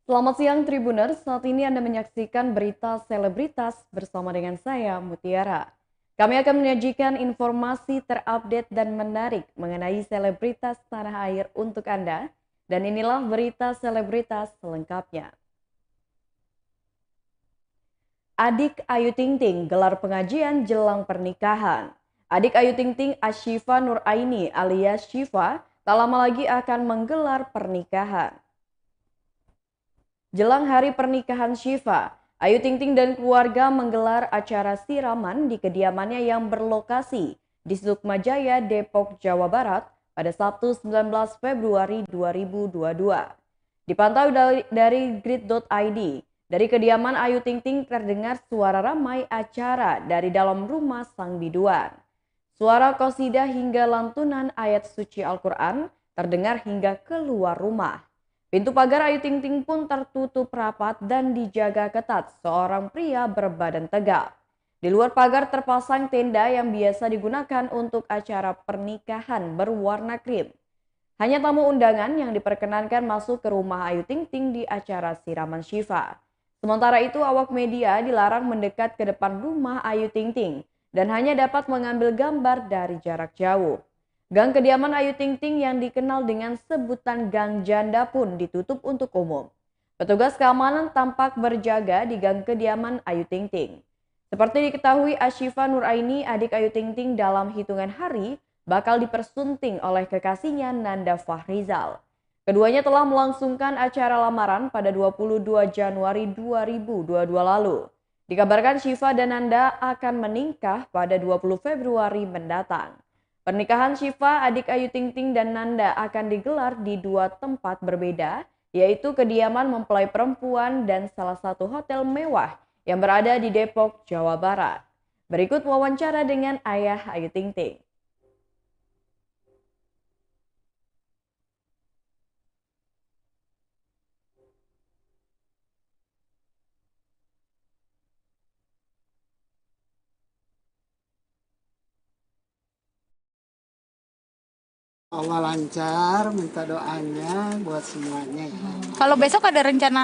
Selamat siang Tribuners, saat ini Anda menyaksikan berita selebritas bersama dengan saya Mutiara. Kami akan menyajikan informasi terupdate dan menarik mengenai selebritas tanah air untuk Anda. Dan inilah berita selebritas selengkapnya. Adik Ayu Ting Ting gelar pengajian jelang pernikahan. Adik Ayu Ting Ting Ashifa Nuraini alias Shiva tak lama lagi akan menggelar pernikahan. Jelang hari pernikahan Syifa, Ayu Ting Ting dan keluarga menggelar acara siraman di kediamannya yang berlokasi di Sukmajaya, Depok, Jawa Barat pada Sabtu 19 Februari 2022. Dipantau dari grid.id, dari kediaman Ayu Ting Ting terdengar suara ramai acara dari dalam rumah sang biduan. Suara qosidah hingga lantunan ayat suci Al-Quran terdengar hingga keluar rumah. Pintu pagar Ayu Ting Ting pun tertutup rapat dan dijaga ketat seorang pria berbadan tegap. Di luar pagar terpasang tenda yang biasa digunakan untuk acara pernikahan berwarna krim. Hanya tamu undangan yang diperkenankan masuk ke rumah Ayu Ting Ting di acara siraman Syifa. Sementara itu awak media dilarang mendekat ke depan rumah Ayu Ting Ting dan hanya dapat mengambil gambar dari jarak jauh. Gang kediaman Ayu Ting Ting yang dikenal dengan sebutan Gang Janda pun ditutup untuk umum. Petugas keamanan tampak berjaga di gang kediaman Ayu Ting Ting. Seperti diketahui Ashifa Nuraini, adik Ayu Ting Ting dalam hitungan hari bakal dipersunting oleh kekasihnya Nanda Fahrizal. Keduanya telah melangsungkan acara lamaran pada 22 Januari 2022 lalu. Dikabarkan Syifa dan Nanda akan menikah pada 20 Februari mendatang. Pernikahan Syifa, adik Ayu Ting Ting dan Nanda akan digelar di dua tempat berbeda, yaitu kediaman mempelai perempuan dan salah satu hotel mewah yang berada di Depok, Jawa Barat. Berikut wawancara dengan ayah Ayu Ting Ting. Allah lancar, minta doanya buat semuanya ya. Kalau besok ada rencana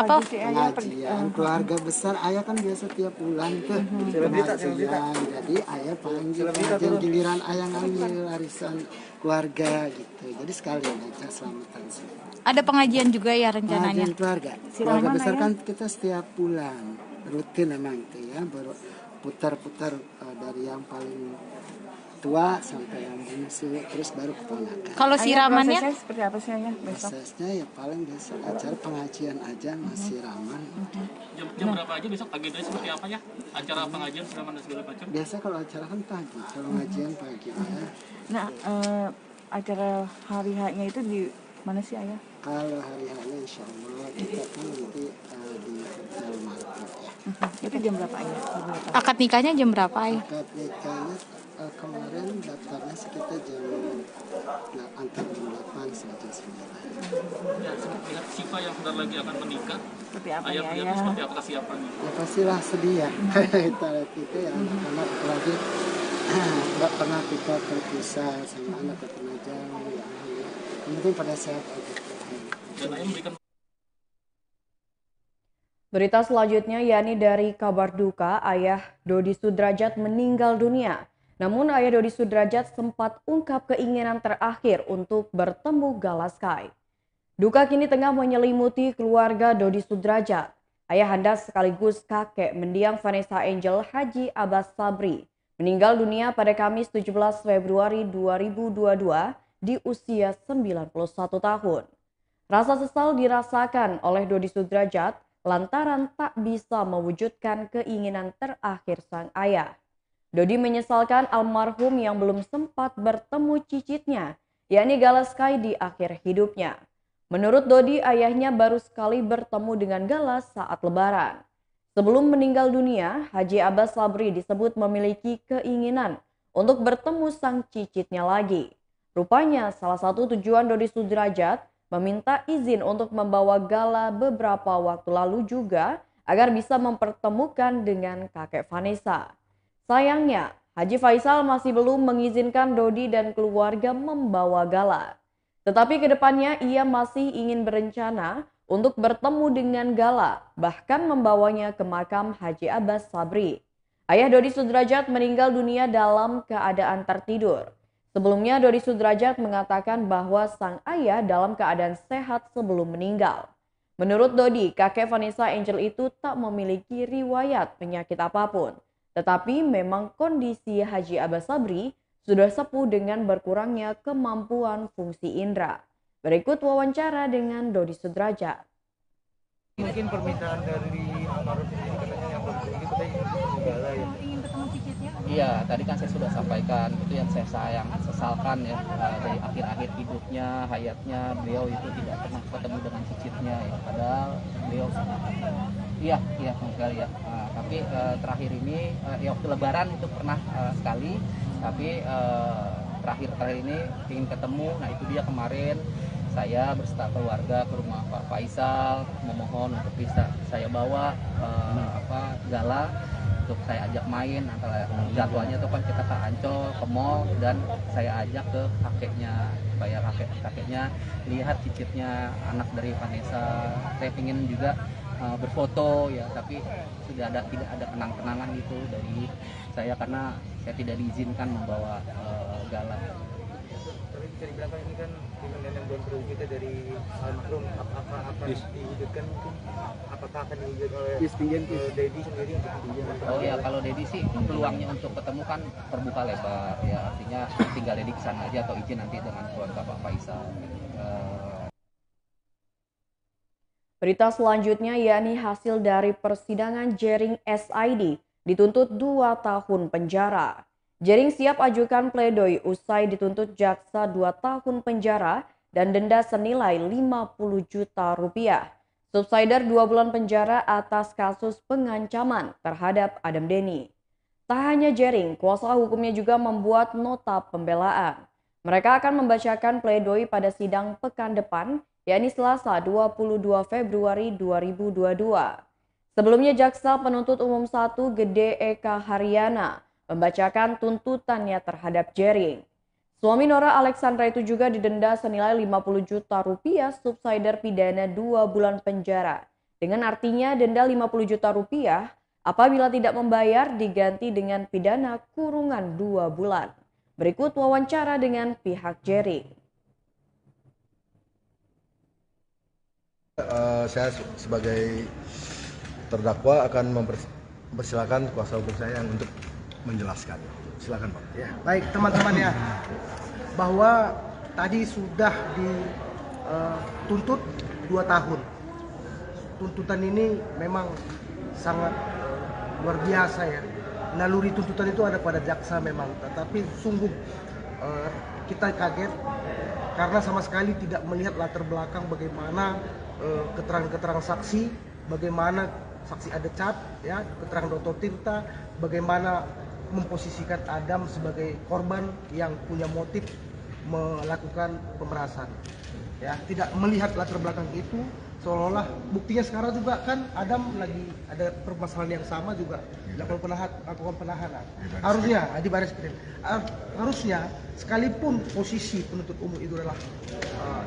apa? Pengajian keluarga besar, ayah kan biasa tiap bulan tuh pengajian. Jadi ayah panggil pengajian giliran ayah ngambil arisan keluarga gitu. Jadi sekalian aja selamatan semua. Ada pengajian juga ya rencananya? Pengajian keluarga. Keluarga besar kan kita setiap bulan rutin memang itu ya, baru putar-putar dari yang paling tua sampai yang bungsu, terus baru keponakan. Kalau siramannya prosesnya seperti apa sih ayah besok? Prosesnya ya paling biasa acara pengajian aja, masih raman. Jam berapa aja besok, agendanya seperti apa ya? Acara pengajian siraman dan segala macam. Biasa kalau acara kan pagi, kalau pengajian pagi ya. Nah, acara hari H-nya itu di mana sih ayah? Kalau hari-harinya insya Allah kita kan nanti di hotel Market ya. Itu jam berapa ayah? Jam berapa? akad nikahnya jam berapa ya? Akad nikahnya kemarin daftarnya sekitar antara jam 8 sampai jam 9. Ya, lihat Syifa yang sebentar lagi akan menikah. Seperti apa Ayah ya melihatnya ayah? seperti apa kesiapannya? Ya pastilah sedih ya. Kita lihat itu ya, karena apalagi nggak pernah kita terpisah sama anak ke tengah jauh ya. Yang penting pada sehat aja. Dan ayah memberikan Berita selanjutnya yakni dari kabar duka ayah Dodi Sudrajat meninggal dunia. Namun ayah Dodi Sudrajat sempat ungkap keinginan terakhir untuk bertemu Galaskai. Duka kini tengah menyelimuti keluarga Dodi Sudrajat. Ayahanda sekaligus kakek mendiang Vanessa Angel Haji Abbas Sabri meninggal dunia pada Kamis 17 Februari 2022 di usia 91 tahun. Rasa sesal dirasakan oleh Dodi Sudrajat lantaran tak bisa mewujudkan keinginan terakhir sang ayah. Dodi menyesalkan almarhum yang belum sempat bertemu cicitnya, yakni Galaskai di akhir hidupnya. Menurut Dodi, ayahnya baru sekali bertemu dengan Galas saat lebaran. Sebelum meninggal dunia, Haji Abbas Sabri disebut memiliki keinginan untuk bertemu sang cicitnya lagi. Rupanya salah satu tujuan Dodi Sudrajat meminta izin untuk membawa Gala beberapa waktu lalu juga agar bisa mempertemukan dengan kakek Vanessa. Sayangnya, Haji Faisal masih belum mengizinkan Dodi dan keluarga membawa Gala. Tetapi kedepannya ia masih ingin berencana untuk bertemu dengan Gala, bahkan membawanya ke makam Haji Abbas Sabri. Ayah Dodi Sudrajat meninggal dunia dalam keadaan tertidur. Sebelumnya Dodi Sudrajat mengatakan bahwa sang ayah dalam keadaan sehat sebelum meninggal. Menurut Dodi, kakek Vanessa Angel itu tak memiliki riwayat penyakit apapun. Tetapi memang kondisi Haji Abbas Sabri sudah sepuh dengan berkurangnya kemampuan fungsi indera. Berikut wawancara dengan Dodi Sudrajat. Mungkin permintaan dari almarhum ini katanya yang berkunjung katanya Gala ya. Iya, tadi kan saya sudah sampaikan itu yang saya sesalkan ya, dari akhir-akhir hidupnya, hayatnya beliau itu tidak pernah ketemu dengan cicitnya ya. Padahal beliau iya sekali ya. Tapi terakhir ini ya waktu Lebaran itu pernah sekali, tapi terakhir ini ingin ketemu. Nah itu dia kemarin saya beserta keluarga ke rumah Pak Faisal memohon untuk bisa saya bawa Gala untuk saya ajak main. Antara jadwalnya itu kan kita ke Ancol, ke mall, dan saya ajak ke kakeknya supaya kakeknya lihat cicitnya anak dari Vanessa. Saya ingin juga berfoto ya, tapi tidak ada kenang-kenangan gitu dari saya karena saya tidak diizinkan membawa Gala. Tapi bisa dibilang kan ini kan dengan yang belum perlu kita dari almarhum, apakah akan diwujudkan mungkin? Apakah akan diwujudkan oleh Dedi sendiri untuk diwujudkan? Oh ya, kalau Dedi sih peluangnya untuk ketemu kan terbuka lebar ya, artinya tinggal Dedi kesana aja atau izin nanti dengan keluarga Pak Faisal. Berita selanjutnya yakni hasil dari persidangan Jering SID dituntut 2 tahun penjara. Jering siap ajukan pledoi usai dituntut jaksa 2 tahun penjara dan denda senilai 50 juta rupiah. Subsider 2 bulan penjara atas kasus pengancaman terhadap Adam Denny. Tak hanya Jering, kuasa hukumnya juga membuat nota pembelaan. Mereka akan membacakan pledoi pada sidang pekan depan, yakni Selasa 22 Februari 2022. Sebelumnya jaksa penuntut umum 1 Gede Eka Haryana membacakan tuntutannya terhadap Jering. Suami Nora Alexandra itu juga didenda senilai 50 juta rupiah subsider pidana 2 bulan penjara. Dengan artinya denda 50 juta rupiah apabila tidak membayar diganti dengan pidana kurungan 2 bulan. Berikut wawancara dengan pihak Jering. Saya sebagai terdakwa akan mempersilakan kuasa hukum saya untuk menjelaskan. Silakan Pak. Ya, baik teman-teman ya, bahwa tadi sudah dituntut 2 tahun. Tuntutan ini memang sangat luar biasa ya. Naluri tuntutan itu ada pada jaksa memang, tetapi sungguh kita kaget karena sama sekali tidak melihat latar belakang bagaimana keterangan-keterangan saksi, bagaimana saksi ada cat, ya, keterangan Dr. Tirta, bagaimana memposisikan Adam sebagai korban yang punya motif melakukan pemerasan. Ya, tidak melihat latar belakang itu, seolah-olah buktinya sekarang juga kan Adam lagi ada permasalahan yang sama juga lakukan penahanan. Harusnya di baris krim. Harusnya sekalipun posisi penuntut umum itu adalah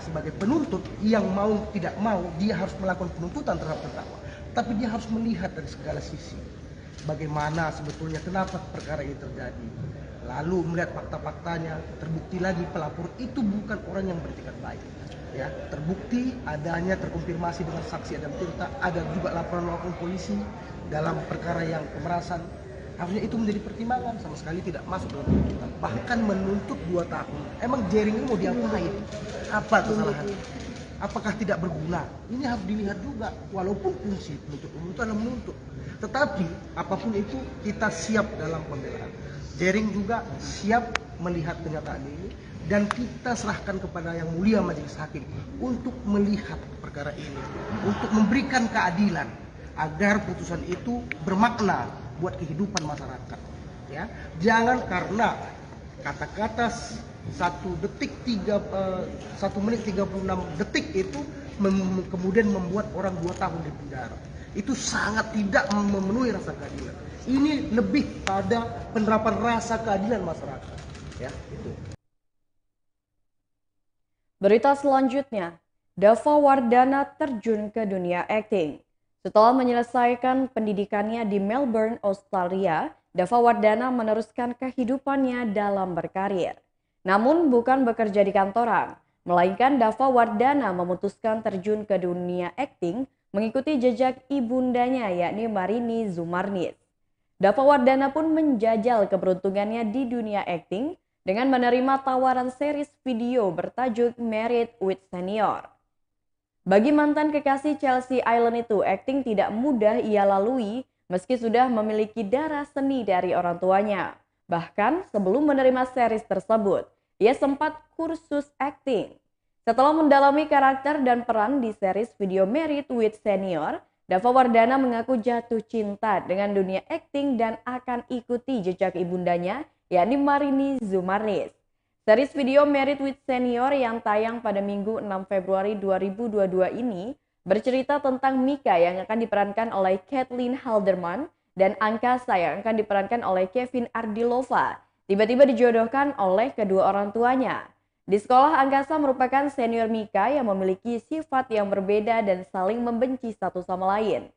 sebagai penuntut yang mau tidak mau dia harus melakukan penuntutan terhadap terdakwa, tapi dia harus melihat dari segala sisi. Bagaimana sebetulnya kenapa perkara ini terjadi. Lalu melihat fakta-faktanya, terbukti lagi pelapor itu bukan orang yang beretikat baik. Ya, terbukti adanya terkonfirmasi dengan saksi Adam Tirta, ada juga laporan polisi dalam perkara yang pemerasan. Harusnya itu menjadi pertimbangan, sama sekali tidak masuk dalam tuntutan. Bahkan menuntut 2 tahun. Emang Jering ini mau diapain? Apa kesalahannya? Apakah tidak berguna? Ini harus dilihat juga. Walaupun fungsi penuntut umum itu adalah menuntut, tetapi apapun itu kita siap dalam pembelaan. Jering juga siap melihat kenyataan ini dan kita serahkan kepada yang mulia majelis hakim untuk melihat perkara ini, untuk memberikan keadilan agar putusan itu bermakna buat kehidupan masyarakat. Ya, jangan karena kata-kata 1 menit 36 detik itu kemudian membuat orang 2 tahun di penjara. Itu sangat tidak memenuhi rasa keadilan. Ini lebih pada penerapan rasa keadilan masyarakat. Ya, itu. Berita selanjutnya, Dava Wardana terjun ke dunia akting. Setelah menyelesaikan pendidikannya di Melbourne, Australia, Dava Wardana meneruskan kehidupannya dalam berkarir. Namun bukan bekerja di kantoran, melainkan Dava Wardana memutuskan terjun ke dunia akting mengikuti jejak ibundanya yakni Marini Zumarnis. Dava Wardana pun menjajal keberuntungannya di dunia akting dengan menerima tawaran series video bertajuk Married with Senior. Bagi mantan kekasih Chelsea Island itu, akting tidak mudah ia lalui meski sudah memiliki darah seni dari orang tuanya. Bahkan sebelum menerima series tersebut, ia sempat kursus akting. Setelah mendalami karakter dan peran di series video Married with Senior, Dava Wardana mengaku jatuh cinta dengan dunia akting dan akan ikuti jejak ibundanya, yakni Marini Zumarnis. Series video Married with Senior yang tayang pada Minggu 6 Februari 2022 ini bercerita tentang Mika yang akan diperankan oleh Caitlin Halderman dan Angkasa yang akan diperankan oleh Kevin Ardilova tiba-tiba dijodohkan oleh kedua orang tuanya. Di sekolah, Angkasa merupakan senior Mika yang memiliki sifat yang berbeda dan saling membenci satu sama lain.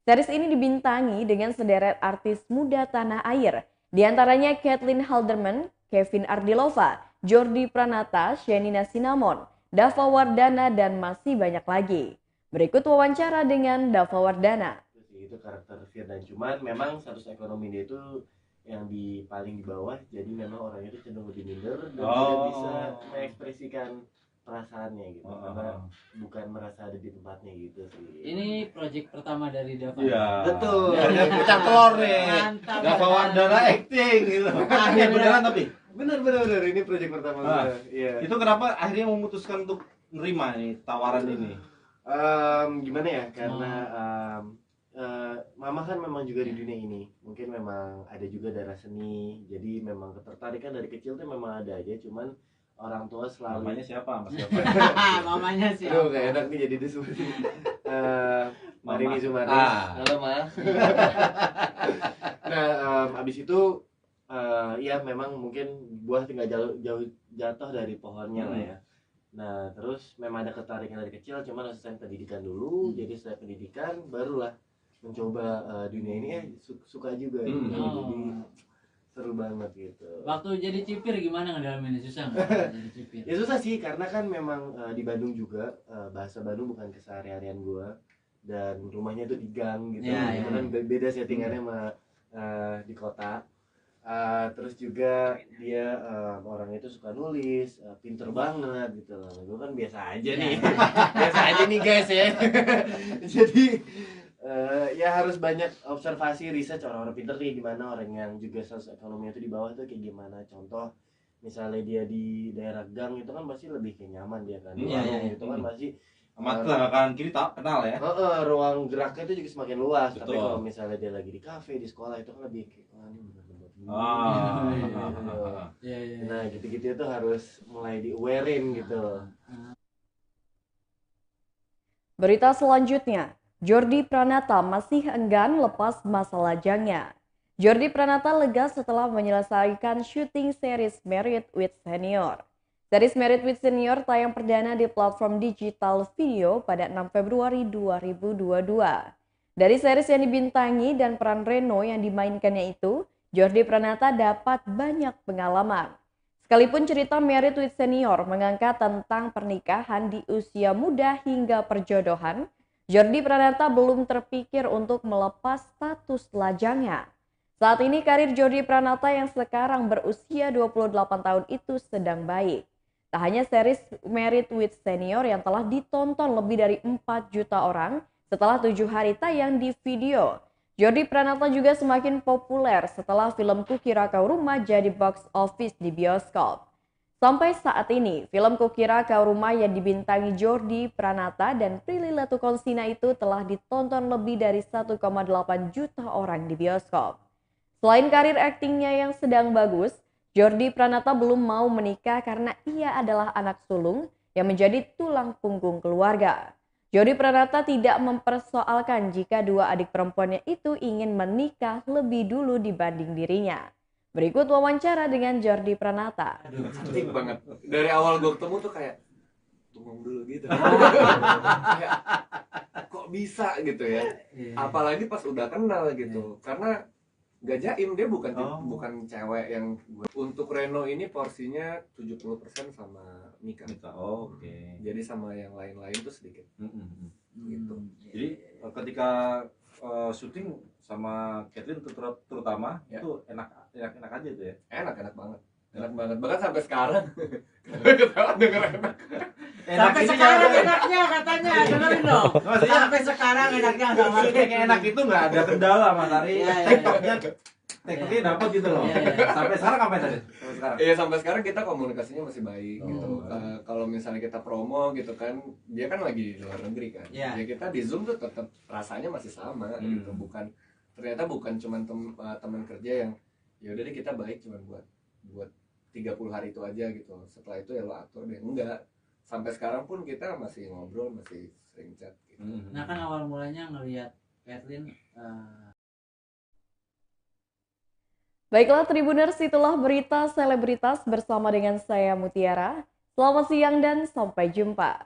Series ini dibintangi dengan sederet artis muda tanah air, diantaranya Caitlin Halderman, Kevin Ardilova, Jordi Pranata, Shenina Cinnamon, Dava Wardana, dan masih banyak lagi. Berikut wawancara dengan Dava Wardana. Itu karakter Firdan, cuman memang status ekonomi dia itu yang paling di bawah, jadi memang orang itu cenderung lebih minder dan tidak bisa mengekspresikan perasaannya gitu, karena bukan merasa ada di tempatnya gitu sih. Ini proyek pertama dari Dava. Iya. Betul. Pecah telur nih. Mantap. Dava Wardana acting gitu. Beneran tapi. Bener ini proyek pertama gue. Iya. Itu kenapa akhirnya memutuskan untuk nerima nih tawaran ini? Gimana ya? Karena Mama kan memang juga di dunia ini. Mungkin memang ada juga darah seni. Jadi memang ketertarikan dari kecil tuh memang ada aja. Cuman orang tua selalu. Mamanya siapa? Mas siapa? Mamanya siapa? Aduh, gak enak nih jadi disebutin. Marini Zumarnis. Halo, Ma. Nah, abis itu ya memang mungkin buah tinggal jauh jatuh dari pohonnya lah ya. Nah, terus memang ada ketarikan dari kecil, cuman harus selesai pendidikan dulu. Jadi setelah pendidikan barulah mencoba dunia ini suka juga gitu. Jadi seru banget gitu. Waktu jadi cipir gimana ngedalaminnya, susah nggak jadi cipir? Ya susah sih karena kan memang di Bandung juga bahasa Bandung bukan keseharian gua dan rumahnya itu di gang gitu. Itu kan beda settingannya sama di kota. Terus juga dia orangnya itu suka nulis, pinter banget gitu loh. Gue kan biasa aja nih, biasa aja nih guys ya. Jadi ya harus banyak observasi, research orang-orang pinter nih, gimana orang yang juga status ekonomi itu di bawah tuh kayak gimana. Contoh misalnya dia di daerah gang itu kan pasti lebih kayak nyaman dia kan. Itu kan pasti kan kiri tak kenal ya. Ruang geraknya itu juga semakin luas. Betul. Tapi kalau misalnya dia lagi di kafe, di sekolah itu kan lebih kayak ini bener-bener. Nah gitu-gitu itu harus mulai di-awarein gitu. Berita selanjutnya, Jordi Pranata masih enggan lepas masa lajangnya. Jordi Pranata lega setelah menyelesaikan syuting series Married with Senior. Series Married with Senior tayang perdana di platform digital video pada 6 Februari 2022. Dari series yang dibintangi dan peran Reno yang dimainkannya itu, Jordi Pranata dapat banyak pengalaman. Sekalipun cerita Married with Senior mengangkat tentang pernikahan di usia muda hingga perjodohan, Jordi Pranata belum terpikir untuk melepas status lajangnya. Saat ini karir Jordi Pranata yang sekarang berusia 28 tahun itu sedang baik. Tak hanya series Married with Senior yang telah ditonton lebih dari 4 juta orang setelah 7 hari tayang di video, Jordi Pranata juga semakin populer setelah film Kukira Kau Rumah jadi box office di bioskop. Sampai saat ini, film Kukira Kau Rumah yang dibintangi Jordi Pranata dan Prilly Latuconsina itu telah ditonton lebih dari 1,8 juta orang di bioskop. Selain karir aktingnya yang sedang bagus, Jordi Pranata belum mau menikah karena ia adalah anak sulung yang menjadi tulang punggung keluarga. Jordi Pranata tidak mempersoalkan jika dua adik perempuannya itu ingin menikah lebih dulu dibanding dirinya. Berikut wawancara dengan Jordi Pranata. Aduh, cantik banget. Dari awal gue ketemu tuh kayak tunggu dulu gitu. Kayak, kok bisa gitu ya. Apalagi pas udah kenal gitu. Karena gak jaim, dia bukan cewek yang untuk Reno ini porsinya 70% sama Mika. Oke. Jadi sama yang lain-lain tuh sedikit. Gitu. Jadi ketika syuting sama Kathleen terutama itu enak aja tuh ya. Enak banget. Enak banget. Bahkan sampai sekarang. Ketawa denger enak. Sampai sekarang enaknya katanya, dengerin dong. Sampai sekarang enaknya sama. Kayak enak itu nggak ada kendala Mas Ari. Tekniknya dapat gitu loh. Sampai sekarang ngapain tadi? Sampai sekarang. Iya, sampai sekarang kita komunikasinya masih baik gitu. Kalau misalnya kita promo gitu kan, dia kan lagi di luar negeri kan. Ya kita di Zoom tuh tetap rasanya masih sama gitu. Ternyata bukan cuma teman kerja yang ya udah deh kita baik cuma buat 30 hari itu aja gitu. Setelah itu ya lo atur deh. Enggak. Sampai sekarang pun kita masih ngobrol, masih sering chat gitu. Nah kan awal mulanya ngelihat Kathleen Baiklah Tribuners, itulah berita selebritas bersama dengan saya Mutiara. Selamat siang dan sampai jumpa.